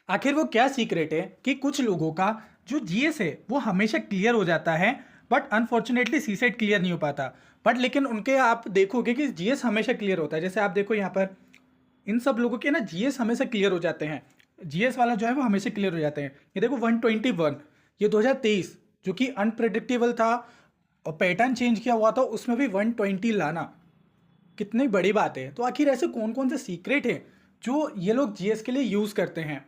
आखिर वो क्या सीक्रेट है कि कुछ लोगों का जो जीएस है वो हमेशा क्लियर हो जाता है, बट अनफॉर्चुनेटली सीसेट क्लियर नहीं हो पाता। बट लेकिन उनके आप देखोगे कि जीएस हमेशा क्लियर होता है। जैसे आप देखो यहाँ पर इन सब लोगों के ना जीएस हमेशा क्लियर हो जाते हैं। जीएस वाला जो है वो हमेशा क्लियर हो जाते हैं। ये देखो 121, ये 2023 जो कि अनप्रेडिक्टेबल था और पैटर्न चेंज किया हुआ था, उसमें भी 120 लाना कितनी बड़ी बात है। तो आखिर ऐसे कौन कौन से सीक्रेट हैं जो ये लोग जीएस के लिए यूज़ करते हैं।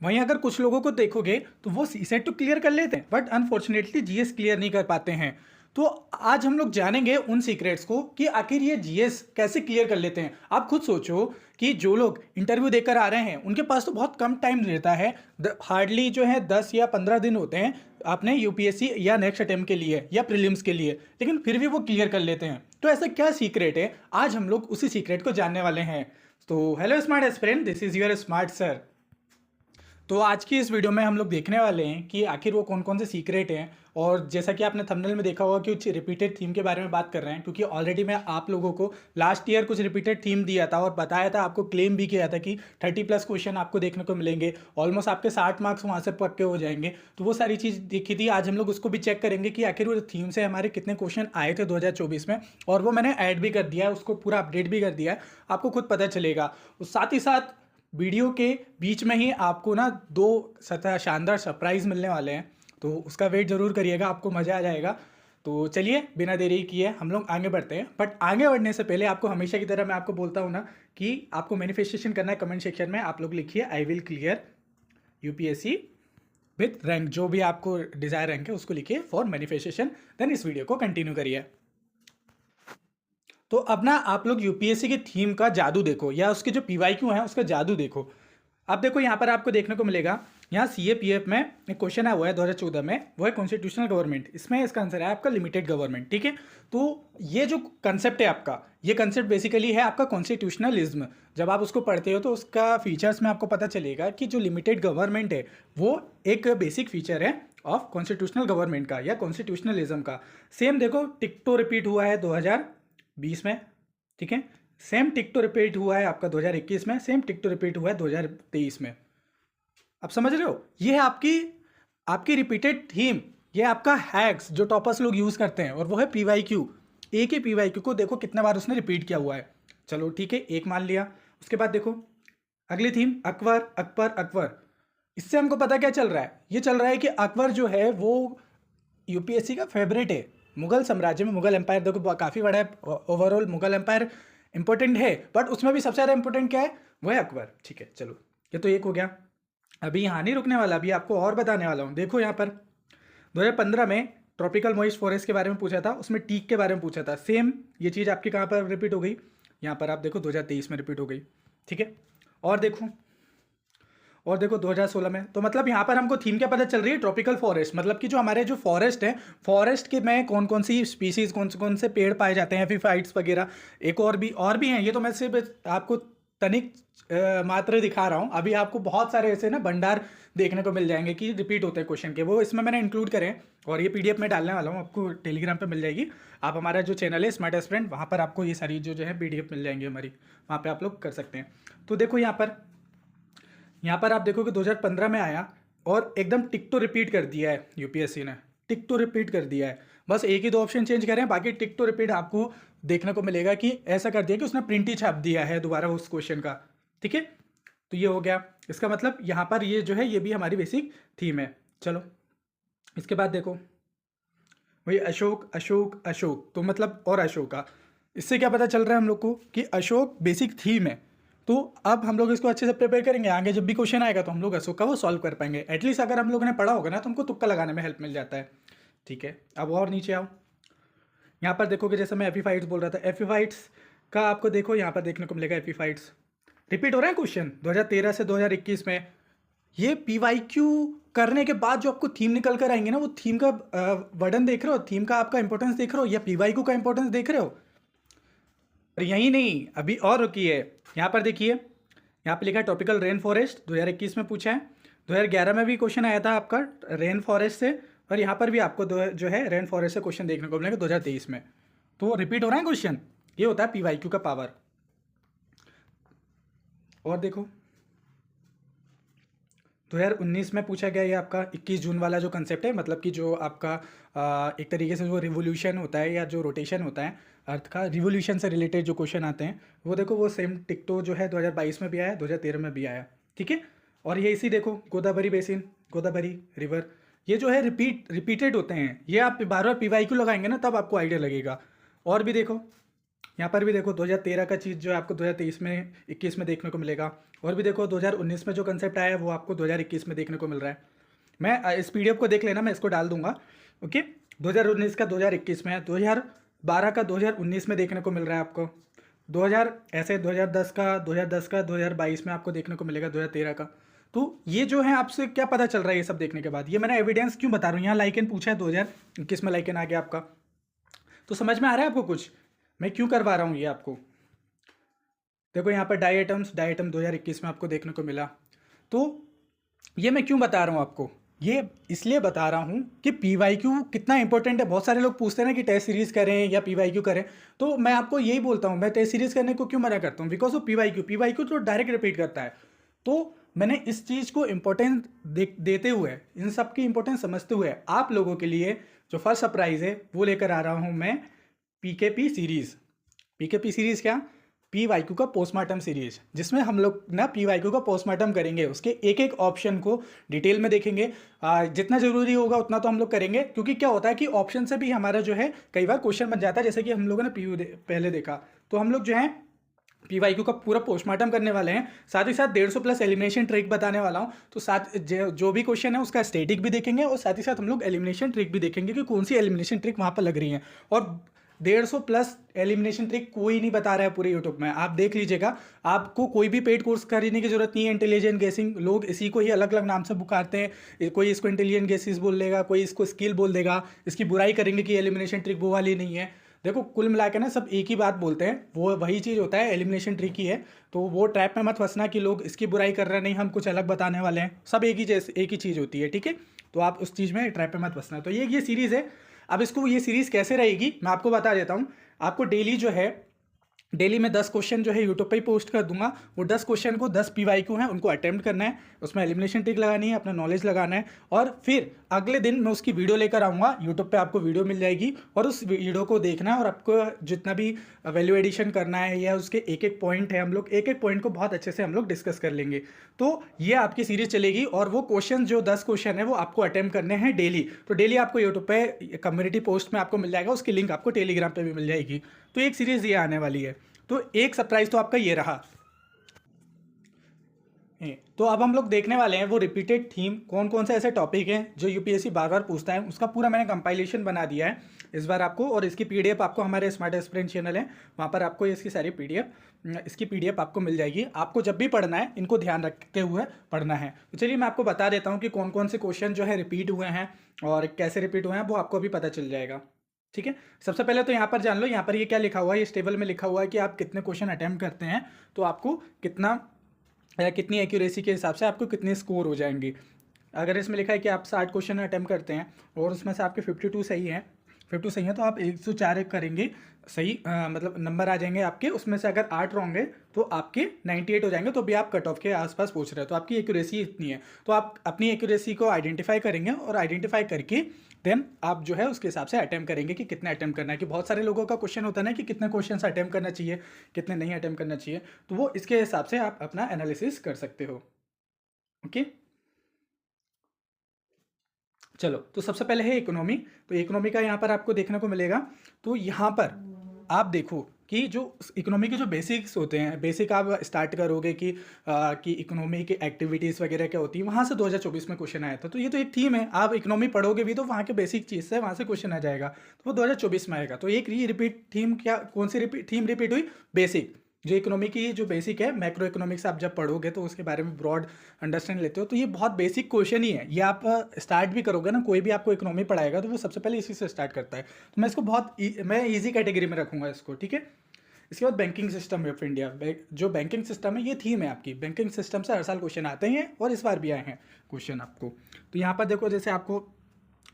वहीं अगर कुछ लोगों को देखोगे तो वो सीसेट तो क्लियर कर लेते हैं, बट अनफॉर्चुनेटली जीएस क्लियर नहीं कर पाते हैं। तो आज हम लोग जानेंगे उन सीक्रेट्स को कि आखिर ये जीएस कैसे क्लियर कर लेते हैं। आप खुद सोचो कि जो लोग इंटरव्यू देकर आ रहे हैं उनके पास तो बहुत कम टाइम रहता है, हार्डली जो है 10 या 15 दिन होते हैं अपने यूपीएससी या नेक्स्ट अटेम्प्ट के लिए या प्रीलिम्स के लिए, लेकिन फिर भी वो क्लियर कर लेते हैं। तो ऐसा क्या सीक्रेट है, आज हम लोग उसी सीक्रेट को जानने वाले हैं। तो hello smart aspirant, this is your smart sir. तो आज की इस वीडियो में हम लोग देखने वाले हैं कि आखिर वो कौन कौन से सीक्रेट हैं। और जैसा कि आपने थंबनेल में देखा होगा कि कुछ रिपीटेड थीम के बारे में बात कर रहे हैं, क्योंकि ऑलरेडी मैं आप लोगों को लास्ट ईयर कुछ रिपीटेड थीम दिया था और बताया था, आपको क्लेम भी किया था कि 30+ क्वेश्चन आपको देखने को मिलेंगे, ऑलमोस्ट आपके 60 मार्क्स वहाँ से पक्के हो जाएंगे। तो वो सारी चीज़ देखी थी। आज हम लोग उसको भी चेक करेंगे कि आखिर वो थीम से हमारे कितने क्वेश्चन आए थे 2024 में, और वो मैंने ऐड भी कर दिया है, उसको पूरा अपडेट भी कर दिया है, आपको खुद पता चलेगा। साथ ही साथ वीडियो के बीच में ही आपको ना दो शानदार सरप्राइज़ मिलने वाले हैं, तो उसका वेट ज़रूर करिएगा, आपको मज़ा आ जाएगा। तो चलिए बिना देरी किए हम लोग आगे बढ़ते हैं। बट आगे बढ़ने से पहले आपको हमेशा की तरह मैं आपको बोलता हूँ ना कि आपको मैनिफेस्टेशन करना है। कमेंट सेक्शन में आप लोग लिखिए I will clear UPSC with rank, जो भी आपको डिज़ायर रैंक है उसको लिखिए फॉर मैनिफेस्टेशन। देन इस वीडियो को कंटिन्यू करिए। तो अब ना आप लोग यूपीएससी की थीम का जादू देखो, या उसके जो पीवाईक्यू है उसका जादू देखो। अब देखो यहाँ पर आपको देखने को मिलेगा, यहाँ सीएपीएफ में एक क्वेश्चन आया हुआ है 2014 में, वो है कॉन्स्टिट्यूशनल गवर्नमेंट। इसमें इसका आंसर है आपका लिमिटेड गवर्नमेंट। ठीक है, तो ये जो कंसेप्ट है आपका, ये कंसेप्ट बेसिकली है आपका कॉन्स्टिट्यूशनलिज्म। जब आप उसको पढ़ते हो तो उसका फीचर्स में आपको पता चलेगा कि जो लिमिटेड गवर्नमेंट है वो एक बेसिक फीचर है ऑफ कॉन्स्टिट्यूशनल गवर्नमेंट का या कॉन्स्टिट्यूशनलिज्म का। सेम देखो टिक तो रिपीट हुआ है 2020 में। ठीक है, सेम टिक तो रिपीट हुआ है आपका 2021 में, सेम टिक तो रिपीट हुआ है 2023 में। आप समझ रहे हो, ये है आपकी आपकी रिपीटेड थीम, ये आपका हैक्स जो टॉपर्स लोग यूज़ करते हैं, और वो है पीवाईक्यू। एक ही पीवाईक्यू को देखो कितने बार उसने रिपीट किया हुआ है। चलो ठीक है, एक मान लिया। उसके बाद देखो अगली थीम अकबर अकबर अकबर। इससे हमको पता क्या चल रहा है, ये चल रहा है कि अकबर जो है वो यूपीएससी का फेवरेट है। मुगल साम्राज्य में, मुगल एम्पायर देखो काफ़ी बड़ा है, ओवरऑल मुगल एम्पायर इंपॉर्टेंट है, बट उसमें भी सबसे ज़्यादा इंपॉर्टेंट क्या है, वो है अकबर। ठीक है, चलो ये तो एक हो गया। अभी यहाँ नहीं रुकने वाला, अभी आपको और बताने वाला हूँ। देखो यहाँ पर 2015 में ट्रॉपिकल मॉइस्ट फॉरेस्ट के बारे में पूछा था, उसमें टीक के बारे में पूछा था। सेम ये चीज़ आपकी कहाँ पर रिपीट हो गई, यहाँ पर आप देखो 2023 में रिपीट हो गई। ठीक है, और देखो 2016 में। तो मतलब यहाँ पर हमको थीम क्या पता चल रही है, ट्रॉपिकल फॉरेस्ट, मतलब कि जो हमारे जो फॉरेस्ट है, फॉरेस्ट के में कौन कौन सी स्पीसीज, कौन से पेड़ पाए जाते हैं, एपीफाइट्स वगैरह। एक और भी हैं, ये तो मैं सिर्फ आपको तनिक मात्र दिखा रहा हूँ। अभी आपको बहुत सारे ऐसे ना भंडार देखने को मिल जाएंगे कि रिपीट होते हैं क्वेश्चन के, वो इसमें मैंने इंक्लूड करें, और ये पीडीएफ में डालने वाला हूँ, आपको टेलीग्राम पे मिल जाएगी। आप हमारा जो चैनल है स्मार्ट एस्पिरेंट, वहाँ पर आपको ये सारी जो है पीडीएफ मिल जाएंगी हमारी, वहाँ पे आप लोग कर सकते हैं। तो देखो यहाँ पर आप देखो कि 2015 में आया और एकदम टिक तो रिपीट कर दिया है यूपीएससी ने, टिक तो रिपीट कर दिया है। बस एक ही दो ऑप्शन चेंज करें, बाकी टिक तो रिपीट आपको देखने को मिलेगा कि ऐसा कर दिया कि उसने प्रिंट ही छाप दिया है दोबारा उस क्वेश्चन का। ठीक है, तो ये हो गया। इसका मतलब यहाँ पर ये जो है ये भी हमारी बेसिक थीम है। चलो इसके बाद देखो वही अशोक अशोक अशोक, तो मतलब और अशोका। इससे क्या पता चल रहा है हम लोग को कि अशोक बेसिक थीम है। तो अब हम लोग इसको अच्छे से प्रिपेयर करेंगे, आगे जब भी क्वेश्चन आएगा तो हम लोग अशोक का वो सॉल्व कर पाएंगे। एटलीस्ट अगर हम लोगों ने पढ़ा होगा ना तो हमको तुक्का लगाने में हेल्प मिल जाता है। ठीक है, अब और नीचे आओ। यहाँ पर देखोगे जैसे मैं एपीफाइट्स बोल रहा था, एपीफाइट्स का आपको देखो यहाँ पर देखने को मिलेगा एपीफाइट्स रिपीट हो रहा है क्वेश्चन 2013 से 2021 में। ये पीवाईक्यू करने के बाद जो आपको थीम निकल कर आएंगे ना, वो थीम का वर्डन देख रहे हो, थीम का आपका इंपॉर्टेंस देख रहे हो, या पीवाईक्यू का इंपॉर्टेंस देख रहे हो। और यही नहीं, अभी और रुकी है। यहाँ पर देखिए, यहाँ पे लिखा है ट्रॉपिकल रेन फॉरेस्ट, 2021 में पूछा है। 2011 में भी क्वेश्चन आया था आपका रेन फॉरेस्ट से, और यहाँ पर भी आपको जो है रेन फॉरेस्ट से क्वेश्चन देखने को मिलेगा 2023 में। तो रिपीट हो रहा है क्वेश्चन, ये होता है पीवाईक्यू का पावर। और देखो 2019 में पूछा गया ये आपका 21 जून वाला जो कंसेप्ट है, मतलब कि जो आपका एक तरीके से जो रिवोल्यूशन होता है या जो रोटेशन होता है अर्थ का, रिवोल्यूशन से रिलेटेड जो क्वेश्चन आते हैं वो देखो, वो सेम टिकटो जो है 2022 में भी आया, 2013 में भी आया, ठीक है। और ये इसी देखो गोदावरी बेसिन, गोदावरी रिवर, ये जो है रिपीटेड होते हैं। ये आप बार बार PYQ लगाएंगे ना तब आपको आइडिया लगेगा। और भी देखो, यहाँ पर भी देखो 2013 का चीज़ जो है आपको 2023 में 21 में देखने को मिलेगा। और भी देखो 2019 में जो कंसेप्ट आया है वो आपको 2021 में देखने को मिल रहा है। मैं इस PDF को देख लेना, मैं इसको डाल दूंगा, ओके। 2019 का 2021 में है, 2012 का 2019 में देखने को मिल रहा है आपको, 2000 ऐसे 2010 का 2022 में आपको देखने को मिलेगा, 2013 का। तो ये जो है आपसे क्या पता चल रहा है ये सब देखने के बाद? ये मैंने एविडेंस क्यों बता रहा हूँ, यहाँ लाइकन पूछा है 2021 में लाइकन आ गया आपका, तो समझ में आ रहा है आपको कुछ मैं क्यों करवा रहा हूँ ये आपको? देखो यहाँ पर डाइटम 2021 में आपको देखने को मिला। तो ये मैं क्यों बता रहा हूँ आपको? ये इसलिए बता रहा हूँ कि PYQ कितना इंपॉर्टेंट है। बहुत सारे लोग पूछते हैं ना कि टेस्ट सीरीज़ करें या PYQ करें, तो मैं आपको यही बोलता हूँ, मैं टेस्ट सीरीज़ करने को क्यों मना करता हूँ? बिकॉज वो PYQ तो डायरेक्ट रिपीट करता है। तो मैंने इस चीज़ को इम्पोर्टेंस देते हुए, इन सब की इंपॉर्टेंस समझते हुए आप लोगों के लिए जो फर्स्ट सरप्राइज़ है वो लेकर आ रहा हूँ मैं, PKP सीरीज़। PKP सीरीज़ क्या? PYQ का पोस्टमार्टम सीरीज, जिसमें हम लोग ना PYQ का पोस्टमार्टम करेंगे, उसके एक एक ऑप्शन को डिटेल में देखेंगे। जितना ज़रूरी होगा उतना तो हम लोग करेंगे, क्योंकि क्या होता है कि ऑप्शन से भी हमारा जो है कई बार क्वेश्चन बन जाता है। जैसे कि हम लोगों ने पहले देखा, तो हम लोग जो है PYQ का पूरा पोस्टमार्टम करने वाले हैं, साथ ही साथ 150 प्लस एलिमिनेशन ट्रिक बताने वाला हूँ। तो साथ जो भी क्वेश्चन है उसका स्टैटिक भी देखेंगे, और साथ ही साथ हम लोग एलिमिनेशन ट्रिक भी देखेंगे कि कौन सी एलिमिनेशन ट्रिक वहाँ पर लग रही है। और 150 प्लस एलिमिनेशन ट्रिक कोई नहीं बता रहा है पूरे यूट्यूब में, आप देख लीजिएगा। आपको कोई भी पेड कोर्स खरीदने की जरूरत नहीं है। इंटेलिजेंट गेसिंग, लोग इसी को ही अलग अलग नाम से पुकारते हैं। कोई इसको इंटेलिजेंट गेसिस बोल देगा, कोई इसको स्किल बोल देगा, इसकी बुराई करेंगे कि एलिमिनेशन ट्रिक वो वाली नहीं है। देखो कुल मिला के ना सब एक ही बात बोलते हैं, वो वही चीज़ होता है, एलिमिनेशन ट्रिक ही है। तो वो ट्रैप में मत फंसना कि लोग इसकी बुराई कर रहे हैं, नहीं हम कुछ अलग बताने वाले हैं। सब एक ही चीज़ होती है, ठीक है। तो आप उस चीज़ में ट्रैप में मत फंसना। तो ये सीरीज़ है। अब इसको ये सीरीज़ कैसे रहेगी मैं आपको बता देता हूँ। आपको डेली जो है, डेली में 10 क्वेश्चन जो है यूट्यूब पे ही पोस्ट कर दूंगा। वो 10 क्वेश्चन को 10 PYQ हैं, उनको अटेम्प्ट करना है, उसमें एलिमिनेशन ट्रिक लगानी है, अपना नॉलेज लगाना है। और फिर अगले दिन मैं उसकी वीडियो लेकर आऊँगा, यूट्यूब पे आपको वीडियो मिल जाएगी, और उस वीडियो को देखना है। और आपको जितना भी वैल्यू एडिशन करना है या उसके एक एक पॉइंट है, हम लोग एक एक पॉइंट को बहुत अच्छे से हम लोग डिस्कस कर लेंगे। तो ये आपकी सीरीज चलेगी, और वो क्वेश्चन जो 10 क्वेश्चन है वो आपको अटेम्प्ट करने हैं डेली। तो डेली आपको यूट्यूब पे कम्युनिटी पोस्ट में आपको मिल जाएगा, उसकी लिंक आपको टेलीग्राम पर भी मिल जाएगी। तो एक सीरीज़ ये आने वाली है। तो एक सरप्राइज तो आपका ये रहा। तो अब हम लोग देखने वाले हैं वो रिपीटेड थीम, कौन कौन से ऐसे टॉपिक हैं जो UPSC बार बार पूछता है, उसका पूरा मैंने कंपाइलेशन बना दिया है इस बार आपको। और इसकी PDF आपको हमारे स्मार्ट एस्पिरेंट चैनल है, वहाँ पर आपको इसकी सारी इसकी PDF आपको मिल जाएगी। आपको जब भी पढ़ना है इनको ध्यान रखते हुए पढ़ना है। तो चलिए मैं आपको बता देता हूँ कि कौन कौन से क्वेश्चन जो है रिपीट हुए हैं और कैसे रिपीट हुए हैं, वो आपको अभी पता चल जाएगा, ठीक है। सबसे पहले तो यहाँ पर जान लो, यहाँ पर ये क्या लिखा हुआ है, इस टेबल में लिखा हुआ है कि आप कितने क्वेश्चन अटेम्प्ट करते हैं तो आपको कितनी एक्यूरेसी के हिसाब से आपको कितने स्कोर हो जाएंगे। अगर इसमें लिखा है कि आप 60 क्वेश्चन अटेम्प्ट करते हैं और उसमें से आपके 52 सही हैं, 52 सही है, तो आप 104 करेंगे सही, मतलब नंबर आ जाएंगे आपके। उसमें से अगर 8 रॉन्ग है तो आपके 98 हो जाएंगे, तो भी आप कट ऑफ के आसपास पहुंच रहे हैं। तो आपकी एक्यूरेसी इतनी है। तो आप अपनी एक्यूरेसी को आइडेंटिफाई करेंगे, और आइडेंटिफाई करके देन आप जो है उसके हिसाब से अटेम्प्ट करेंगे कि कितने अटेम्प्ट करना है। कि बहुत सारे लोगों का क्वेश्चन होता है ना कि कितने क्वेश्चन अटेम्प्ट करना चाहिए, कितने नहीं अटेम्प्ट करना चाहिए, तो वो इसके हिसाब से आप अपना एनालिसिस कर सकते हो, ओके। चलो, तो सबसे पहले है इकोनॉमी। तो इकोनॉमी का यहाँ पर आपको देखने को मिलेगा। तो यहाँ पर आप देखो कि जो इकोनॉमी के जो बेसिक्स होते हैं, बेसिक आप स्टार्ट करोगे कि इकोनॉमी की एक्टिविटीज़ वगैरह क्या होती है, वहाँ से 2024 में क्वेश्चन आया था। तो ये तो एक थीम है, आप इकोनॉमी पढ़ोगे भी तो वहाँ के बेसिक चीज़ से वहाँ से क्वेश्चन आ जाएगा, तो वो 2024 में आएगा। तो एक ये रिपीट थीम, क्या कौन सी थीम रिपीट हुई? बेसिक। जो इकोनॉमी की जो बेसिक है, मैक्रो इकोनॉमिक्स आप जब पढ़ोगे तो उसके बारे में ब्रॉड अंडरस्टैंड लेते हो, तो ये बहुत बेसिक क्वेश्चन ही है। ये आप स्टार्ट भी करोगे ना, कोई भी आपको इकोनॉमी पढ़ाएगा तो वो सबसे पहले इसी से स्टार्ट करता है। तो मैं इसको मैं ईजी कैटेगरी में रखूँगा इसको, ठीक है। इसके बाद बैंकिंग सिस्टम ऑफ इंडिया, जो बैंकिंग सिस्टम है ये थीम है आपकी। बैंकिंग सिस्टम से हर साल क्वेश्चन आते हैं और इस बार भी आए हैं क्वेश्चन आपको। तो यहाँ पर देखो, जैसे आपको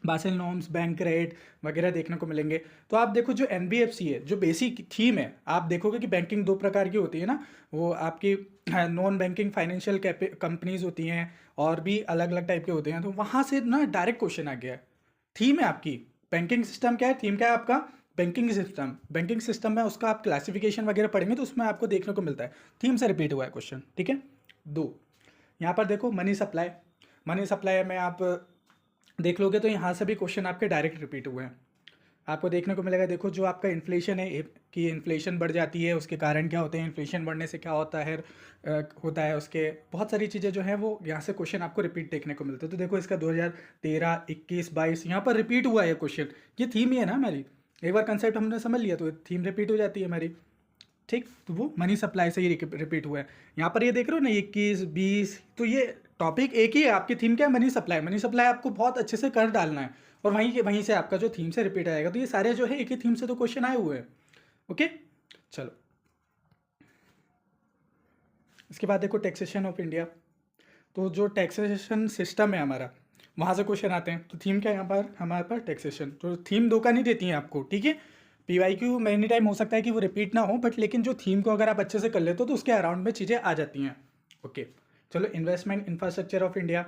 बासेल नॉर्म्स, बैंक रेट वगैरह देखने को मिलेंगे। तो आप देखो जो एनबीएफसी है, जो बेसिक थीम है, आप देखोगे कि बैंकिंग दो प्रकार की होती है ना, वो आपकी नॉन बैंकिंग फाइनेंशियल कंपनीज होती हैं और भी अलग अलग टाइप के होते हैं। तो वहाँ से ना डायरेक्ट क्वेश्चन आ गया है। थीम है आपकी बैंकिंग सिस्टम क्या है, थीम क्या है आपका बैंकिंग सिस्टम। बैंकिंग सिस्टम में उसका आप क्लासिफिकेशन वगैरह पढ़ेंगे तो उसमें आपको देखने को मिलता है, थीम से रिपीट हुआ है क्वेश्चन, ठीक है। दो, यहाँ पर देखो मनी सप्लाई। मनी सप्लाई में आप देख लोगे तो यहाँ से भी क्वेश्चन आपके डायरेक्ट रिपीट हुए हैं। आपको देखने को मिलेगा, देखो जो आपका इन्फ्लेशन है कि इन्फ्लेशन बढ़ जाती है, उसके कारण क्या होते हैं, इन्फ्लेशन बढ़ने से क्या होता है उसके बहुत सारी चीज़ें जो हैं वो यहाँ से क्वेश्चन आपको रिपीट देखने को मिलते हैं। तो देखो इसका 2013, 21, 22 यहाँ पर रिपीट हुआ है क्वेश्चन। ये थीम ही है ना हमारी, एक बार कंसेप्ट हमने समझ लिया तो थीम रिपीट हो जाती है हमारी, ठीक। तो वो मनी सप्लाई से ही रिपीट हुआ है। यहाँ पर ये देख रहे हो ना 21, 20, तो ये टॉपिक एक ही है, आपकी थीम क्या है, मनी सप्लाई। मनी सप्लाई आपको बहुत अच्छे से कर डालना है और वहीं से आपका जो थीम से रिपीट आएगा। तो ये सारे जो है एक ही थीम से तो क्वेश्चन आए हुए हैं, ओके। चलो इसके बाद देखो टैक्सेशन ऑफ इंडिया। तो जो टैक्सेशन सिस्टम है हमारा, वहाँ से क्वेश्चन आते हैं। तो थीम क्या है यहाँ पर हमारे पास टैक्सेशन। तो थीम धोखा नहीं देती है आपको, ठीक है। पीवाईक्यू मैनी टाइम हो सकता है कि वो रिपीट ना हो, बट लेकिन जो थीम को अगर आप अच्छे से कर लेते हो तो उसके अराउंड में चीज़ें आ जाती हैं, ओके। चलो इन्वेस्टमेंट इंफ्रास्ट्रक्चर ऑफ इंडिया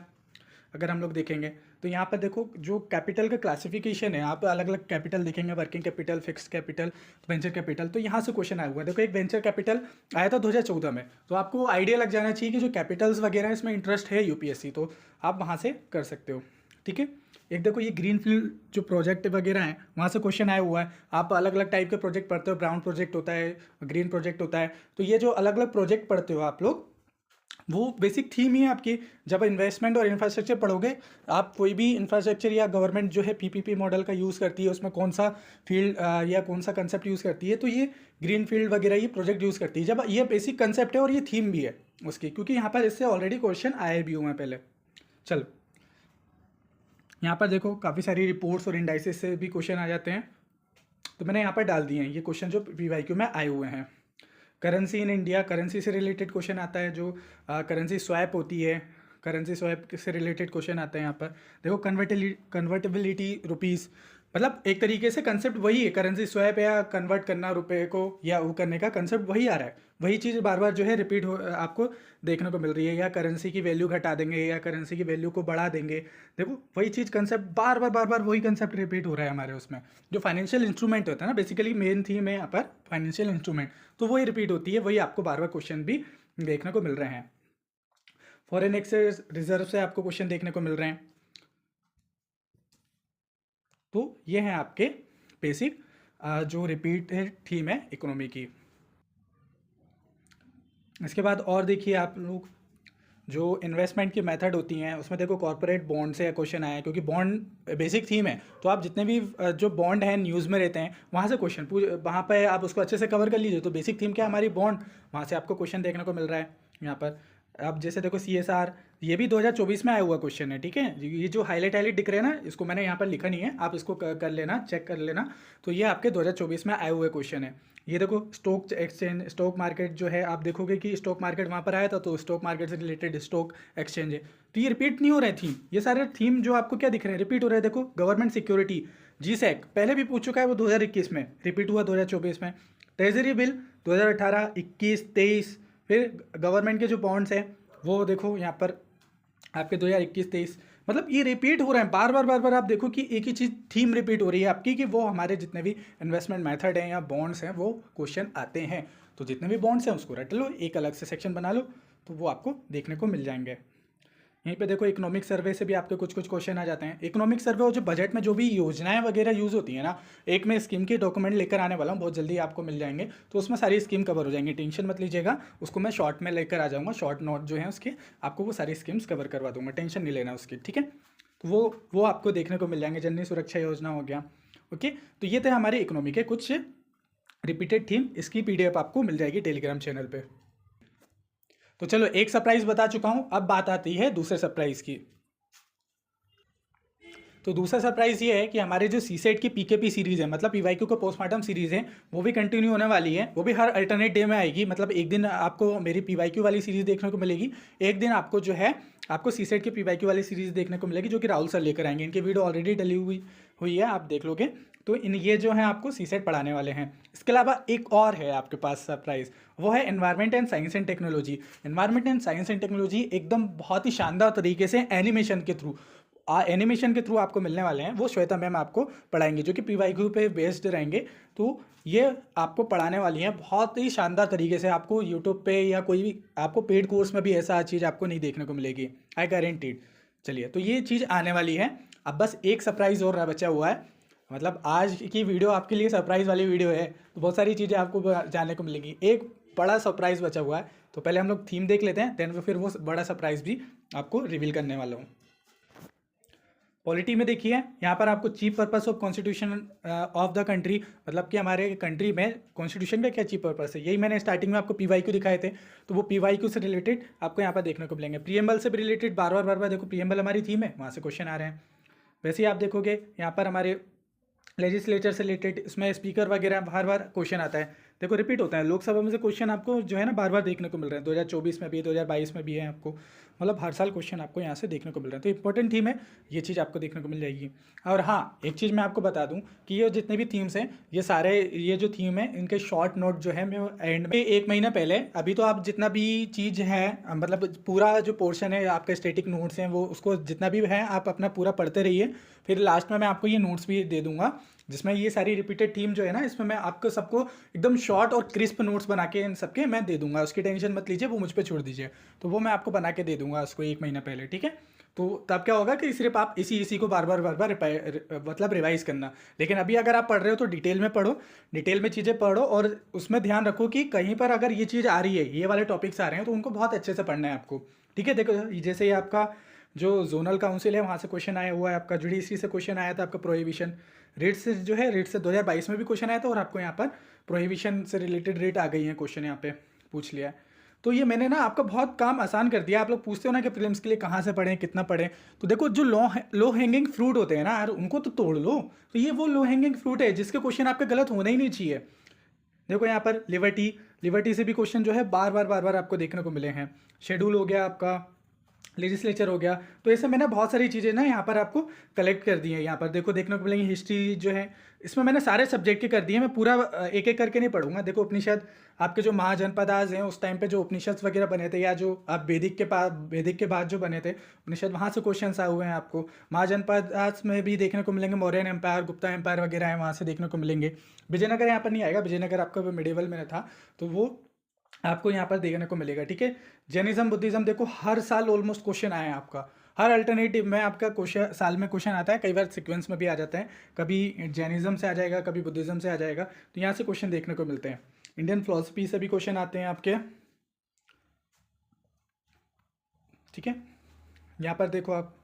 अगर हम लोग देखेंगे तो यहाँ पर देखो जो कैपिटल का क्लासिफिकेशन है, आप अलग अलग कैपिटल देखेंगे, working capital, fixed capital, venture capital. तो यहाँ से क्वेश्चन आया हुआ है। देखो एक वेंचर कैपिटल आया था 2014 में, तो आपको आइडिया लग जाना चाहिए कि जो कैपिटल्स वगैरह है इसमें इंटरेस्ट है यूपीएससी, तो आप वहाँ से कर सकते हो, ठीक है। एक देखो ये ग्रीन फील्ड जो प्रोजेक्ट वगैरह हैं वहाँ से क्वेश्चन आया हुआ है। आप अलग अलग टाइप के प्रोजेक्ट पढ़ते हो, ब्राउन प्रोजेक्ट होता है, ग्रीन प्रोजेक्ट होता है। तो ये जो अलग अलग प्रोजेक्ट पढ़ते हो आप लोग, वो बेसिक थीम ही है आपकी। जब इन्वेस्टमेंट और इंफ्रास्ट्रक्चर पढ़ोगे, आप कोई भी इंफ्रास्ट्रक्चर या गवर्नमेंट जो है पीपीपी मॉडल का यूज़ करती है, उसमें कौन सा फील्ड या कौन सा कंसेप्ट यूज़ करती है, तो ये ग्रीन फील्ड वगैरह ये प्रोजेक्ट यूज़ करती है। जब ये बेसिक कंसेप्ट है और ये थीम भी है उसकी, क्योंकि यहाँ पर इससे ऑलरेडी क्वेश्चन आए भी हुए हैं पहले। चलो यहाँ पर देखो काफ़ी सारी रिपोर्ट्स और इंडाइसिस से भी क्वेश्चन आ जाते हैं, तो मैंने यहाँ पर डाल दिए हैं ये क्वेश्चन जो पीवाईक्यू में आए हुए हैं। करेंसी इन इंडिया, करेंसी से रिलेटेड क्वेश्चन आता है। जो करेंसी स्वैप होती है, करेंसी स्वैप से रिलेटेड क्वेश्चन आता है यहाँ पर। देखो कन्वर्टेबिलिटी रुपीज़, मतलब एक तरीके से कंसेप्ट वही है, करेंसी स्वैप या कन्वर्ट करना रुपए को या वो करने का कंसेप्ट वही आ रहा है। वही चीज़ बार बार जो है रिपीट हो आपको देखने को मिल रही है। या करेंसी की वैल्यू घटा देंगे या करेंसी की वैल्यू को बढ़ा देंगे, देखो वही चीज़ कंसेप्ट बार बार वही कंसेप्ट रिपीट हो रहा है हमारे उसमें। जो फाइनेंशियल इंस्ट्रूमेंट होता है ना, बेसिकली मेन थीम है यहाँ पर फाइनेंशियल इंस्ट्रूमेंट, तो वही रिपीट होती है, वही आपको बार बार क्वेश्चन भी देखने को मिल रहे हैं। फॉरेन एक्सचेंज रिजर्व से आपको क्वेश्चन देखने को मिल रहे हैं। तो ये हैं आपके बेसिक जो रिपीटेड थीम है इकोनॉमी की। इसके बाद और देखिए आप लोग जो इन्वेस्टमेंट की मेथड होती हैं उसमें देखो कॉर्पोरेट बॉन्ड से क्वेश्चन आया है, क्योंकि बॉन्ड बेसिक थीम है। तो आप जितने भी जो बॉन्ड हैं न्यूज़ में रहते हैं वहाँ से क्वेश्चन वहाँ पे आप उसको अच्छे से कवर कर लीजिए। तो बेसिक थीम क्या है हमारी, बॉन्ड, वहाँ से आपको क्वेश्चन देखने को मिल रहा है यहाँ पर। अब जैसे देखो CSR, ये भी 2024 में आया हुआ क्वेश्चन है, ठीक है। ये जो हाईलाइट दिख रहे हैं ना, इसको मैंने यहाँ पर लिखा नहीं है, आप इसको कर लेना, चेक कर लेना। तो ये आपके 2024 में आए हुए क्वेश्चन है। ये देखो स्टॉक एक्सचेंज, स्टॉक मार्केट जो है, आप देखोगे कि स्टॉक मार्केट वहाँ पर आया था, तो स्टॉक मार्केट से रिलेटेड स्टॉक एक्सचेंज है। तो ये रिपीट नहीं हो रहे थीम, ये सारे थीम जो आपको क्या दिख रहे हैं रिपीट हो रहे हैं। देखो गवर्नमेंट सिक्योरिटी, GSEC पहले भी पूछ चुका है, वो 2021 में रिपीट हुआ, 2024 में। Treasury bill 2018, 21, 23। फिर गवर्नमेंट के जो बॉन्ड्स हैं वो देखो यहाँ पर आपके 2021-23, मतलब ये रिपीट हो रहे हैं बार बार। आप देखो कि एक ही चीज़ थीम रिपीट हो रही है आपकी, कि वो हमारे जितने भी इन्वेस्टमेंट मेथड हैं या बॉन्ड्स हैं वो क्वेश्चन आते हैं। तो जितने भी बॉन्ड्स हैं उसको रट लो, एक अलग से सेक्शन बना लो, तो वो आपको देखने को मिल जाएंगे। यहीं पे देखो इकोनॉमिक सर्वे से भी आपके कुछ क्वेश्चन आ जाते हैं। इकोनॉमिक सर्वे और जो बजट में जो भी योजनाएं वगैरह यूज़ होती है ना, एक मैं स्कीम के डॉक्यूमेंट लेकर आने वाला हूँ, बहुत जल्दी आपको मिल जाएंगे, तो उसमें सारी स्कीम कवर हो जाएंगी, टेंशन मत लीजिएगा। उसको मैं शॉर्ट में लेकर आ जाऊँगा, शॉर्ट नोट जो है उसके, आपको वो सारी स्कीम्स कवर करवा दूँगा, टेंशन नहीं लेना उसकी, ठीक है। तो वो आपको देखने को मिल जाएंगे। जननी सुरक्षा योजना हो गया, ओके। तो ये थे हमारे इकोनॉमी के कुछ रिपीटेड थीम, इसकी PDF आपको मिल जाएगी टेलीग्राम चैनल पे। तो चलो एक सरप्राइज बता चुका हूं, अब बात आती है दूसरे सरप्राइज की। तो दूसरा सरप्राइज ये है कि हमारे जो सीसेट की PKP सीरीज़ है, मतलब PYQ का पोस्टमार्टम सीरीज़ है, वो भी कंटिन्यू होने वाली है। वो भी हर अल्टरनेट डे में आएगी, मतलब एक दिन आपको मेरी PYQ वाली सीरीज़ देखने को मिलेगी, एक दिन आपको जो है आपको सीसेट की पीवाईक्यू वाली सीरीज़ देखने को मिलेगी, जो कि राहुल सर लेकर आएंगे। इनकी वीडियो ऑलरेडी डली हुई हुई है, आप देख लोगे। तो इन ये जो है आपको सीसेट पढ़ाने वाले हैं। इसके अलावा एक और है आपके पास सरप्राइज़, वो है environment and science and technology. Environment and science and technology एकदम बहुत ही शानदार तरीके से एनिमेशन के थ्रू आपको मिलने वाले हैं। वो श्वेता मैम आपको पढ़ाएंगे, जो कि पीवाईक्यू पे बेस्ड रहेंगे। तो ये आपको पढ़ाने वाली हैं बहुत ही शानदार तरीके से। आपको यूट्यूब पे या कोई भी आपको पेड कोर्स में भी ऐसा चीज़ आपको नहीं देखने को मिलेगी, आई गारंटीड। चलिए, तो ये चीज़ आने वाली है। अब बस एक सरप्राइज़ और बचा हुआ है, मतलब आज की वीडियो आपके लिए सरप्राइज़ वाली वीडियो है, तो बहुत सारी चीज़ें आपको जानने को मिलेंगी। एक बड़ा सरप्राइज़ बचा हुआ है, तो पहले हम लोग थीम देख लेते हैं, देन फिर वो बड़ा सरप्राइज़ भी आपको रिवील करने वाला हूँ। पॉलिटी में देखिए, यहाँ पर आपको chief purpose of constitution of the country, मतलब कि हमारे कंट्री में कॉन्स्टिट्यूशन का क्या चीफ पर्पस है, यही मैंने स्टार्टिंग में आपको पीवाईक्यू दिखाए थे। तो वो पीवाईक्यू से रिलेटेड आपको यहाँ पर देखने को मिलेंगे। प्रीएम्बल से भी रिलेटेड बार बार देखो, प्रीएम्बल हमारी थीम है, वहाँ से क्वेश्चन आ रहे हैं। वैसे ही आप देखोगे यहाँ पर हमारे लेजिस्लेचर से रिलेटेड, इसमें स्पीकर वगैरह बार बार क्वेश्चन आता है, देखो रिपीट होता है। लोकसभा में से क्वेश्चन आपको जो है ना बार बार देखने को मिल रहे हैं, 2024 में भी 2022 में भी है आपको, मतलब हर साल क्वेश्चन आपको यहाँ से देखने को मिल रहे हैं। तो इंपॉर्टेंट थीम है, ये चीज़ आपको देखने को मिल जाएगी। और हाँ, एक चीज़ मैं आपको बता दूँ कि ये जितने भी थीम्स हैं, ये सारे ये जो थीम है, इनके शॉर्ट नोट जो है मैं एंड में 1 महीना पहले, अभी तो आप जितना भी चीज़ है, मतलब पूरा जो पोर्शन है आपके स्टैटिक नोट्स हैं, वो उसको जितना भी है आप अपना पूरा पढ़ते रहिए। फिर लास्ट में मैं आपको ये नोट्स भी दे दूंगा, जिसमें ये सारी रिपीटेड थीम जो है ना, इसमें मैं आपको सबको एकदम शॉर्ट और क्रिस्प नोट्स बना के इन सबके मैं दे दूंगा। उसकी टेंशन मत लीजिए, वो मुझ पर छोड़ दीजिए। तो वो मैं आपको बना के दे दूंगा उसको 1 महीना पहले, ठीक है। तो तब क्या होगा कि सिर्फ आप इसी को बार बार मतलब रिवाइज करना। लेकिन अभी अगर आप पढ़ रहे हो तो डिटेल में पढ़ो, डिटेल में चीज़ें पढ़ो, और उसमें ध्यान रखो कि कहीं पर अगर ये चीज़ आ रही है, ये वाले टॉपिक्स आ रहे हैं, तो उनको बहुत अच्छे से पढ़ना है आपको, ठीक है। देखो, जैसे ये आपका जो जोनल काउंसिल है, वहाँ से क्वेश्चन आया हुआ है, आपका जुडिशरी से क्वेश्चन आया था, आपका प्रोहिबिशन रेट से जो है, रेट से 2022 में भी क्वेश्चन आया था, और आपको यहाँ पर प्रोहिबिशन से रिलेटेड रेट आ गई है, क्वेश्चन यहाँ पे पूछ लिया है। तो ये मैंने ना आपका बहुत काम आसान कर दिया। आप लोग पूछते हो ना कि प्रीलिम्स के लिए कहाँ से पढ़ें, कितना पढ़ें, तो देखो जो लो हैंगिंग फ्रूट होते हैं ना यार, उनको तो तोड़ लो। तो ये वो लो हैंगिंग फ्रूट है जिसके क्वेश्चन आपके गलत होना ही नहीं चाहिए। देखो यहाँ पर लिबर्टी से भी क्वेश्चन जो है बार बार आपको देखने को मिले हैं। शेड्यूल हो गया आपका, लेजिस्लेचर हो गया। तो ऐसे मैंने बहुत सारी चीज़ें ना यहाँ पर आपको कलेक्ट कर दी हैं। यहाँ पर देखो देखने को मिलेंगी, हिस्ट्री जो है इसमें मैंने सारे सब्जेक्ट के कर दिए। मैं पूरा एक एक करके नहीं पढ़ूंगा। देखो उपनिषद, आपके जो महाजनपदास हैं उस टाइम पे जो उपनिषद वगैरह बने थे, या जो आप वैदिक के बाद जो बने थे उपनिषद, वहाँ से क्वेश्चन आए हुए हैं आपको। महाजनपदास में भी देखने को मिलेंगे, मौर्यन एम्पायर, गुप्ता एम्पायर वगैरह है, वहाँ से देखने को मिलेंगे। विजयनगर यहाँ पर नहीं आएगा, विजयनगर आपका मिडिवल में था, तो वो आपको यहाँ पर देखने को मिलेगा, ठीक है। जैनिज्म, बुद्धिज्म, देखो हर साल ऑलमोस्ट क्वेश्चन आया है आपका, हर अल्टरनेटिव में आपका क्वेश्चन साल में क्वेश्चन आता है। कई बार सीक्वेंस में भी आ जाता है, कभी जैनिज्म से आ जाएगा, कभी बुद्धिज्म से आ जाएगा, तो यहाँ से क्वेश्चन देखने को मिलते हैं। इंडियन फिलोसफी से भी क्वेश्चन आते हैं आपके, ठीक है। यहाँ पर देखो आप,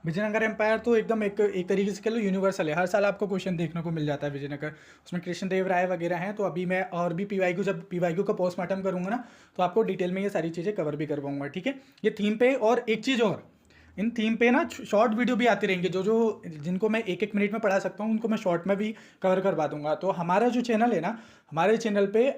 विजयनगर एम्पायर तो एकदम एक तरीके से कह लो यूनिवर्सल है, हर साल आपको क्वेश्चन देखने को मिल जाता है विजयनगर। उसमें कृष्णदेव राय वगैरह हैं। तो अभी मैं और भी पीवाईक्यू, जब पीवाईक्यू का पोस्टमार्टम करूंगा ना, तो आपको डिटेल में ये सारी चीज़ें कवर भी करवाऊंगा, ठीक है। ये थीम पे, और एक चीज़ और, इन थीम पे ना शॉर्ट वीडियो भी आती रहेंगी, जो जिनको मैं 1-1 मिनट में पढ़ा सकता हूँ, उनको मैं शॉर्ट में भी कवर करवा दूंगा। तो हमारा जो चैनल है ना, हमारे चैनल पे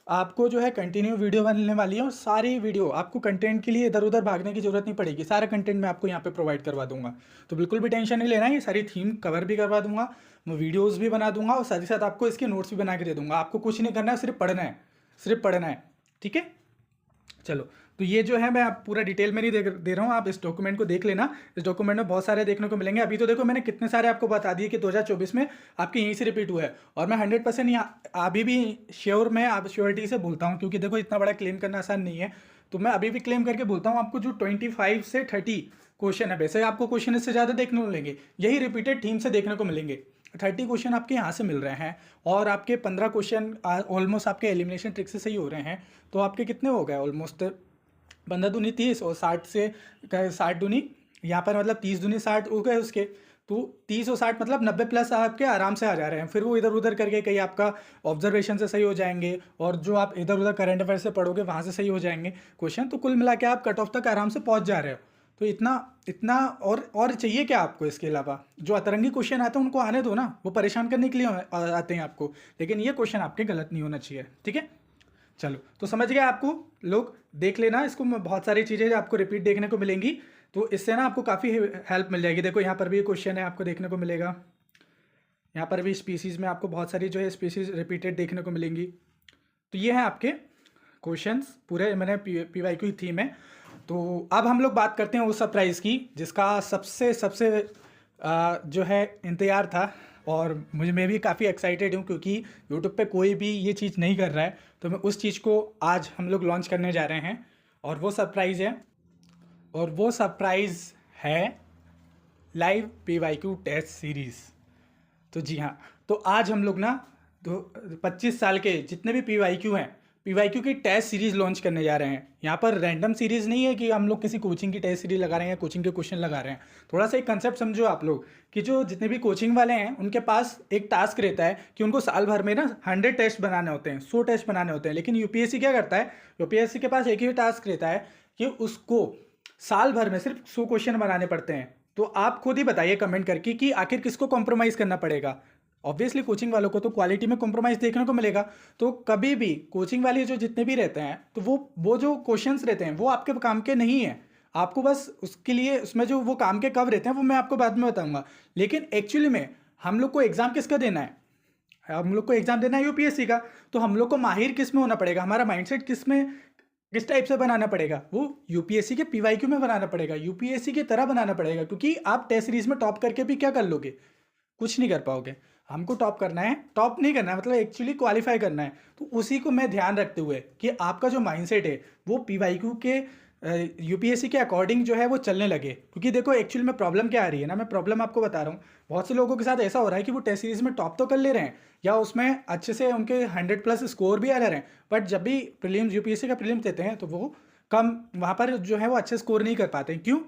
आपको जो है कंटिन्यू वीडियो बनने वाली है, और सारी वीडियो आपको कंटेंट के लिए इधर उधर भागने की जरूरत नहीं पड़ेगी। सारा कंटेंट मैं आपको यहाँ पे प्रोवाइड करवा दूंगा। तो बिल्कुल भी टेंशन नहीं लेना, ये सारी थीम कवर भी करवा दूंगा, मैं वीडियोज़ भी बना दूंगा, और साथ ही साथ आपको इसके नोट्स भी बना के दे दूंगा। आपको कुछ नहीं करना है, सिर्फ पढ़ना है, सिर्फ पढ़ना है, ठीक है। चलो, तो ये जो है मैं आप पूरा डिटेल में नहीं दे रहा हूँ, आप इस डॉक्यूमेंट को देख लेना। इस डॉक्यूमेंट में बहुत सारे देखने को मिलेंगे। अभी तो देखो मैंने कितने सारे आपको बता दिए कि 2024 में आपके यहीं से रिपीट हुआ है, और मैं 100% अभी भी श्योर, मैं आप श्योरिटी से बोलता हूँ, क्योंकि देखो इतना बड़ा क्लेम करना आसान नहीं है। तो मैं अभी भी क्लेम करके बोलता हूँ आपको, जो 25 से 30 क्वेश्चन है, वैसे आपको क्वेश्चन इससे ज़्यादा देखने को मिलेंगे, यही रिपीटेड थीम से देखने को मिलेंगे। 30 क्वेश्चन आपके यहाँ से मिल रहे हैं, और आपके 15 क्वेश्चन ऑलमोस्ट आपके एलिमिनेशन ट्रिक से सही हो रहे हैं। तो आपके कितने हो गए, ऑलमोस्ट 15 दूनी 30, और 60 दूनी यहाँ पर मतलब 30 दूनी 60 हो गए उसके। तो 30 और 60 मतलब 90+ आपके आराम से आ जा रहे हैं। फिर वो इधर उधर करके कहीं आपका ऑब्जर्वेशन से सही हो जाएंगे, और जो आप इधर उधर करंट अफेयर से पढ़ोगे वहाँ से सही हो जाएंगे क्वेश्चन। तो कुल मिला के आप कट ऑफ तक आराम से पहुँच जा रहे हो। तो इतना और चाहिए क्या आपको। इसके अलावा जो अतरंगी क्वेश्चन आते हैं उनको आने दो ना, वो परेशान करने के लिए आते हैं आपको, लेकिन ये क्वेश्चन आपके गलत नहीं होना चाहिए, ठीक है। चलो तो समझ गए आपको लोग, देख लेना इसको, बहुत सारी चीज़ें आपको रिपीट देखने को मिलेंगी, तो इससे ना आपको काफ़ी हेल्प मिल जाएगी। देखो यहाँ पर भी क्वेश्चन है आपको देखने को मिलेगा, यहाँ पर भी स्पीसीज़ में आपको बहुत सारी जो है स्पीसीज़ रिपीटेड देखने को मिलेंगी। तो ये है आपके क्वेश्चंस पूरे, मैंने PYQ थीम है। तो अब हम लोग बात करते हैं उस सरप्राइज़ की जिसका सबसे सबसे जो है इंतज़ार था, और मैं भी काफ़ी एक्साइटेड हूँ क्योंकि यूट्यूब पे कोई भी ये चीज़ नहीं कर रहा है, तो मैं उस चीज़ को आज हम लोग लॉन्च करने जा रहे हैं। और वो सरप्राइज़ है लाइव PYQ टेस्ट सीरीज़। तो जी हाँ, तो आज हम लोग ना 25 साल के जितने भी PYQ हैं, PYQ की टेस्ट सीरीज़ लॉन्च करने जा रहे हैं। यहाँ पर रैंडम सीरीज़ नहीं है कि हम लोग किसी कोचिंग की टेस्ट सीरीज लगा रहे हैं या कोचिंग के क्वेश्चन लगा रहे हैं। थोड़ा सा एक कंसेप्ट समझो आप लोग कि जो जितने भी कोचिंग वाले हैं उनके पास एक टास्क रहता है कि उनको साल भर में ना 100 टेस्ट बनाने होते हैं, 100 टेस्ट बनाने होते हैं। लेकिन UPSC क्या करता है, UPSC के पास एक ही टास्क रहता है कि उसको साल भर में सिर्फ 100 क्वेश्चन बनाने पड़ते हैं। तो आप खुद ही बताइए कमेंट करके कि आखिर किसको कॉम्प्रोमाइज़ करना पड़ेगा। ऑब्वियसली कोचिंग वालों को तो क्वालिटी में कॉम्प्रोमाइज़ देखने को मिलेगा। तो कभी भी कोचिंग वाले जो जितने भी रहते हैं, तो वो जो क्वेश्चंस रहते हैं वो आपके काम के नहीं है। आपको बस उसके लिए उसमें जो वो काम के कब रहते हैं वो मैं आपको बाद में बताऊंगा। लेकिन एक्चुअली में हम लोग को एग्ज़ाम किसका देना है, हम लोग को एग्ज़ाम देना है UPSC का। तो हम लोग को माहिर किस में होना पड़ेगा, हमारा माइंडसेट किस टाइप से बनाना पड़ेगा, वो UPSC के PYQ में बनाना पड़ेगा, UPSC की तरह बनाना पड़ेगा। क्योंकि आप टेस्ट सीरीज में टॉप करके भी क्या कर लोगे, कुछ नहीं कर पाओगे। हमको टॉप करना है, टॉप नहीं करना है, मतलब एक्चुअली क्वालिफाई करना है। तो उसी को मैं ध्यान रखते हुए कि आपका जो माइंडसेट है वो PYQ के UPSC के अकॉर्डिंग जो है वो चलने लगे। क्योंकि देखो एक्चुअली में प्रॉब्लम क्या आ रही है ना, मैं प्रॉब्लम आपको बता रहा हूँ। बहुत से लोगों के साथ ऐसा हो रहा है कि वो टेस्ट सीरीज में टॉप तो कर ले रहे हैं या उसमें अच्छे से उनके 100+ स्कोर भी आ रहे हैं, बट जब भी प्रीलिम्स UPSC का प्रीलिम्स देते हैं तो वो कम, वहाँ पर जो है वो अच्छे स्कोर नहीं कर पाते। क्यों?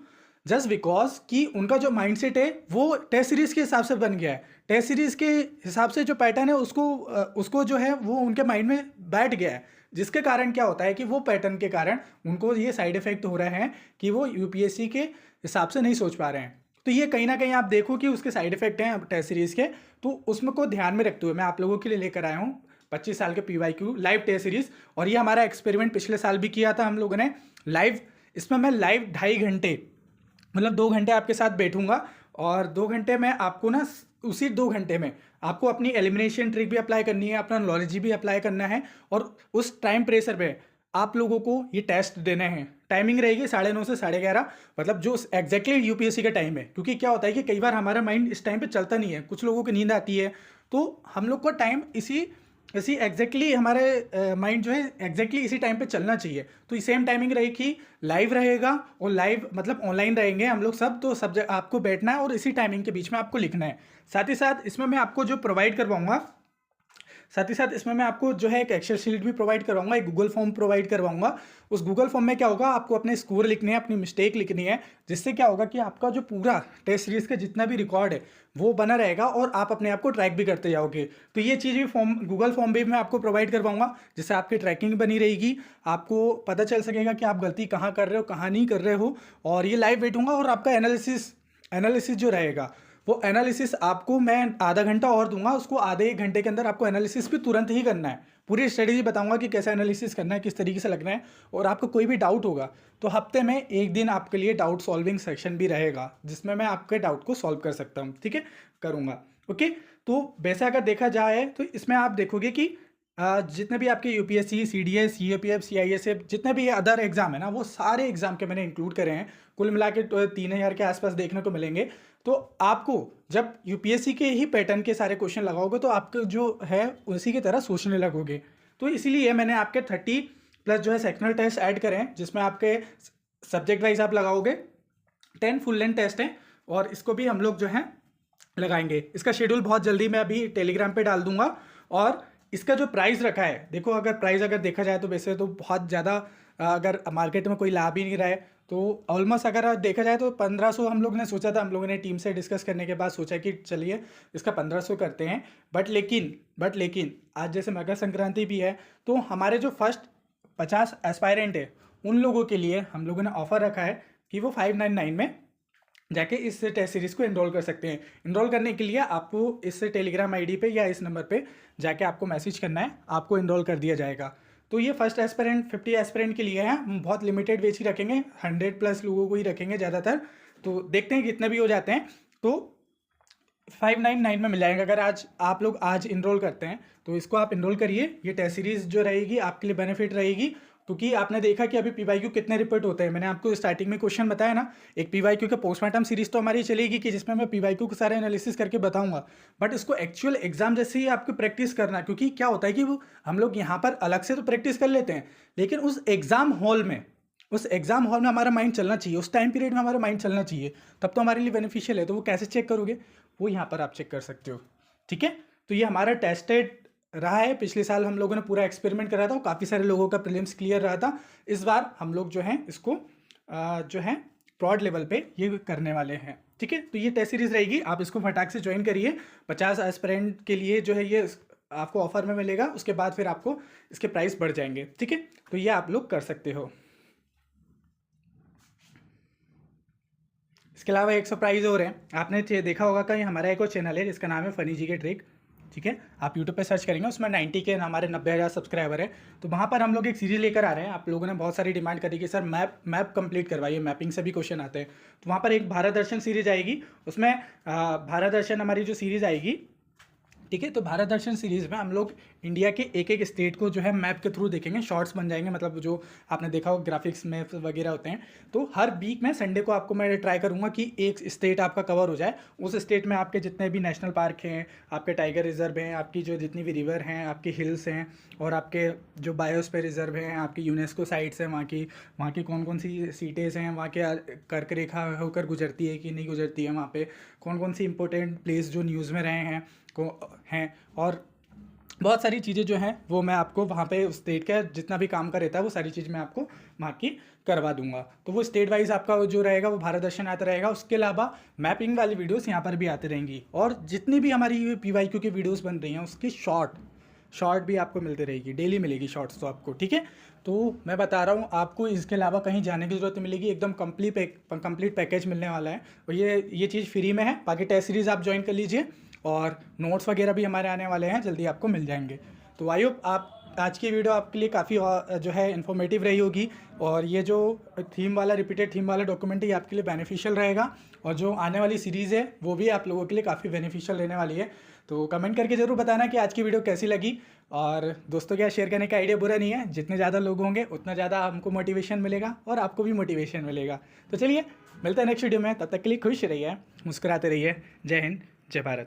जस्ट बिकॉज कि उनका जो माइंडसेट है वो टेस्ट सीरीज के हिसाब से बन गया है। टेस्ट सीरीज के हिसाब से जो पैटर्न है उसको जो है वो उनके माइंड में बैठ गया है, जिसके कारण क्या होता है कि वो पैटर्न के कारण उनको ये साइड इफेक्ट हो रहे हैं कि वो UPSC के हिसाब से नहीं सोच पा रहे हैं। तो ये कहीं ना कहीं आप देखो कि उसके साइड इफेक्ट हैं टेस्ट सीरीज के। तो उसमें को ध्यान में रखते हुए मैं आप लोगों के लिए लेकर आया हूँ 25 साल के PYQ लाइव टेस्ट सीरीज। और ये हमारा एक्सपेरिमेंट पिछले साल भी किया था हम लोगों ने लाइव। इसमें मैं लाइव 2.5 घंटे, मतलब 2 घंटे आपके साथ बैठूंगा, और 2 घंटे में आपको ना उसी 2 घंटे में आपको अपनी एलिमिनेशन ट्रिक भी अप्लाई करनी है, अपना नॉलेज भी अप्लाई करना है। और उस टाइम प्रेशर पे आप लोगों को ये टेस्ट देने हैं। टाइमिंग रहेगी 9:30 से 11:30, मतलब जो एग्जैक्टली UPSC का टाइम है। क्योंकि क्या होता है कि कई बार हमारा माइंड इस टाइम पे चलता नहीं है, कुछ लोगों की नींद आती है, तो हम लोग को टाइम इसी एग्जैक्टली हमारे माइंड जो है एग्जैक्टली इसी टाइम पे चलना चाहिए। तो सेम टाइमिंग रहेगी, लाइव रहेगा, और लाइव मतलब ऑनलाइन रहेंगे हम लोग सब। तो सब आपको बैठना है और इसी टाइमिंग के बीच में आपको लिखना है। साथ ही साथ इसमें मैं आपको जो प्रोवाइड करवाऊंगा, साथ ही साथ इसमें मैं आपको जो है एक एक्सेल शीट भी प्रोवाइड करवाऊंगा, एक गूगल फॉर्म प्रोवाइड करवाऊंगा। उस गूगल फॉर्म में क्या होगा, आपको अपने स्कोर लिखने हैं, अपनी मिस्टेक लिखनी है, जिससे क्या होगा कि आपका जो पूरा टेस्ट सीरीज का जितना भी रिकॉर्ड है वो बना रहेगा और आप अपने आप को ट्रैक भी करते जाओगे। तो ये चीज़ भी गूगल फॉर्म भी मैं आपको प्रोवाइड करवाऊंगा, जिससे आपकी ट्रैकिंग बनी रहेगी, आपको पता चल सकेगा कि आप गलती कहाँ कर रहे हो, कहाँ नहीं कर रहे हो। और ये लाइव बैठूंगा और आपका एनालिसिस जो रहेगा वो एनालिसिस आपको मैं आधा घंटा और दूंगा, उसको आधे 1 घंटे के अंदर आपको एनालिसिस भी तुरंत ही करना है। पूरी स्ट्रेटेजी बताऊंगा कि कैसा एनालिसिस करना है, किस तरीके से लगना है। और आपको कोई भी डाउट होगा तो हफ्ते में 1 दिन आपके लिए डाउट सॉल्विंग सेक्शन भी रहेगा, जिसमें मैं आपके डाउट को सॉल्व कर सकता हूँ। ठीक है, करूँगा। ओके, तो वैसे अगर देखा जाए तो इसमें आप देखोगे कि जितने भी आपके UPSC, CDS, CAPF, CISF जितने भी अदर एग्जाम है ना, वो सारे एग्जाम के मैंने इंक्लूड करे हैं। कुल मिला के 3000 के आसपास देखने को मिलेंगे। तो आपको जब UPSC के ही पैटर्न के सारे क्वेश्चन लगाओगे तो आपको जो है उसी की तरह सोचने लगोगे। तो इसीलिए मैंने आपके 30+ जो है सेक्शनल टेस्ट ऐड करें हैं, जिसमें आपके सब्जेक्ट वाइज आप लगाओगे। 10 फुल लेंथ टेस्ट हैं और इसको भी हम लोग जो है लगाएंगे। इसका शेड्यूल बहुत जल्दी मैं अभी टेलीग्राम पे डाल दूंगा। और इसका जो प्राइस रखा है, देखो अगर देखा जाए तो वैसे तो बहुत ज़्यादा अगर मार्केट में कोई लाभ ही नहीं रहा है, तो ऑलमोस्ट अगर देखा जाए तो 1500 हम लोग ने सोचा था। हम लोगों ने टीम से डिस्कस करने के बाद सोचा कि चलिए इसका 1500 करते हैं। बट लेकिन आज जैसे मकर संक्रांति भी है, तो हमारे जो फर्स्ट 50 एस्पायरेंट है उन लोगों के लिए हम लोगों ने ऑफर रखा है कि वो 599 में जाके इस टेस्ट सीरीज़ को इनरोल कर सकते हैं। इनरोल करने के लिए आपको इस टेलीग्राम ID पे या इस नंबर पे जाके आपको मैसेज करना है, आपको इनरोल कर दिया जाएगा। तो ये फर्स्ट एस्पिरेंट 50 एस्पिरेंट के लिए है, हम बहुत लिमिटेड बैच ही रखेंगे, 100+ लोगों को ही रखेंगे ज़्यादातर। तो देखते हैं कितने भी हो जाते हैं। तो 599 में मिल जाएगा अगर आप लोग आज इनरोल करते हैं, तो इसको आप इनरोल करिए। ये टेस्ट सीरीज़ जो रहेगी आपके लिए बेनिफिट रहेगी, क्योंकि आपने देखा कि अभी पीवाईक्यू कितने रिपीट होते हैं। मैंने आपको स्टार्टिंग में क्वेश्चन बताया ना, एक पीवाईक्यू के पोस्टमार्टम सीरीज तो हमारी चलेगी कि जिसमें मैं पीवाईक्यू के सारे एनालिसिस करके बताऊंगा, बट इसको एक्चुअल एग्जाम जैसे ही आपको प्रैक्टिस करना, क्योंकि क्या होता है कि वो हम लोग यहाँ पर अलग से तो प्रैक्टिस कर लेते हैं, लेकिन उस एग्जाम हॉल में हमारा माइंड चलना चाहिए, उस टाइम पीरियड में हमारा माइंड चलना चाहिए, तब तो हमारे लिए बेनिफिशियल है। तो वो कैसे चेक करोगे, वो यहाँ पर आप चेक कर सकते हो। ठीक है, तो ये हमारा टेस्टेड रहा है। पिछले साल हम लोगों ने पूरा एक्सपेरिमेंट करा था, काफ़ी सारे लोगों का प्रीलिम्स क्लियर रहा था। इस बार हम लोग जो है इसको जो है प्रॉड लेवल पे ये करने वाले हैं। ठीक है, तो ये टेस्ट सीरीज रहेगी, आप इसको फटाक से ज्वाइन करिए। 50 एस्पिरेंट के लिए जो है ये आपको ऑफर में मिलेगा, उसके बाद फिर आपको इसके प्राइस बढ़ जाएंगे। ठीक है, तो ये आप लोग कर सकते हो। इसके अलावा एक सरप्राइज हो रहे हैं, आपने देखा होगा कि हमारा एक और चैनल है जिसका नाम है फनी जी के ट्रिक। ठीक है, आप यूट्यूब पे सर्च करेंगे, उसमें 90 के हमारे 90,000 सब्सक्राइबर है। तो वहाँ पर हम लोग एक सीरीज लेकर आ रहे हैं। आप लोगों ने बहुत सारी डिमांड करी कि सर मैप कंप्लीट करवाइए, मैपिंग से भी क्वेश्चन आते हैं। तो वहाँ पर एक भारत दर्शन सीरीज आएगी, उसमें भारत दर्शन हमारी जो सीरीज आएगी, ठीक है, तो भारत दर्शन सीरीज़ में हम लोग इंडिया के एक एक स्टेट को जो है मैप के थ्रू देखेंगे, शॉर्ट्स बन जाएंगे, मतलब जो आपने देखा हो ग्राफिक्स मैप वगैरह होते हैं। तो हर वीक में संडे को आपको मैं ट्राई करूंगा कि एक स्टेट आपका कवर हो जाए। उस स्टेट में आपके जितने भी नेशनल पार्क हैं, आपके टाइगर रिजर्व हैं, आपकी जो जितनी भी रिवर हैं, आपकी हिल्स हैं, और आपके जो बायोस्फीयर रिजर्व हैं, आपकी यूनेस्को साइट्स हैं, वहाँ की कौन कौन सी सीटेज़ हैं, वहाँ के कर्क रेखा होकर गुजरती है कि नहीं गुजरती है, वहाँ पे कौन कौन सी इंपॉर्टेंट प्लेस जो न्यूज़ में रहे हैं को हैं, और बहुत सारी चीज़ें जो हैं वो मैं आपको वहाँ पे स्टेट का जितना भी काम का रहता है वो सारी चीज़ मैं आपको वहाँ की करवा दूंगा। तो वो स्टेट वाइज आपका जो रहेगा वो भारत दर्शन आता रहेगा। उसके अलावा मैपिंग वाली वीडियोस यहाँ पर भी आती रहेंगी, और जितनी भी हमारी पीवाईक्यू की वीडियोस बन रही हैं उसकी शॉर्ट भी आपको मिलती रहेगी, डेली मिलेगी शॉर्ट्स तो आपको। ठीक है, तो मैं बता रहा हूँ आपको इसके अलावा कहीं जाने की ज़रूरत मिलेगी, एकदम कंप्लीट पैकेज मिलने वाला है। और ये चीज़ फ्री में है। बाकी टेस्ट सीरीज़ आप ज्वाइन कर लीजिए, और नोट्स वगैरह भी हमारे आने वाले हैं, जल्दी आपको मिल जाएंगे। तो आई होप आप आज की वीडियो आपके लिए काफ़ी जो है इन्फॉर्मेटिव रही होगी, और ये जो रिपीटेड थीम वाला डॉक्यूमेंट है ये आपके लिए बेनिफिशियल रहेगा, और जो आने वाली सीरीज़ है वो भी आप लोगों के लिए काफ़ी बेनिफिशियल रहने वाली है। तो कमेंट करके ज़रूर बताना कि आज की वीडियो कैसी लगी, और दोस्तों के साथ शेयर करने का आइडिया बुरा नहीं है। जितने ज़्यादा लोग होंगे उतना ज़्यादा हमको मोटिवेशन मिलेगा, और आपको भी मोटिवेशन मिलेगा। तो चलिए मिलते हैं नेक्स्ट वीडियो में, तब तक के लिए खुश रहिए, मुस्कुराते रहिए। जय हिंद, जय भारत।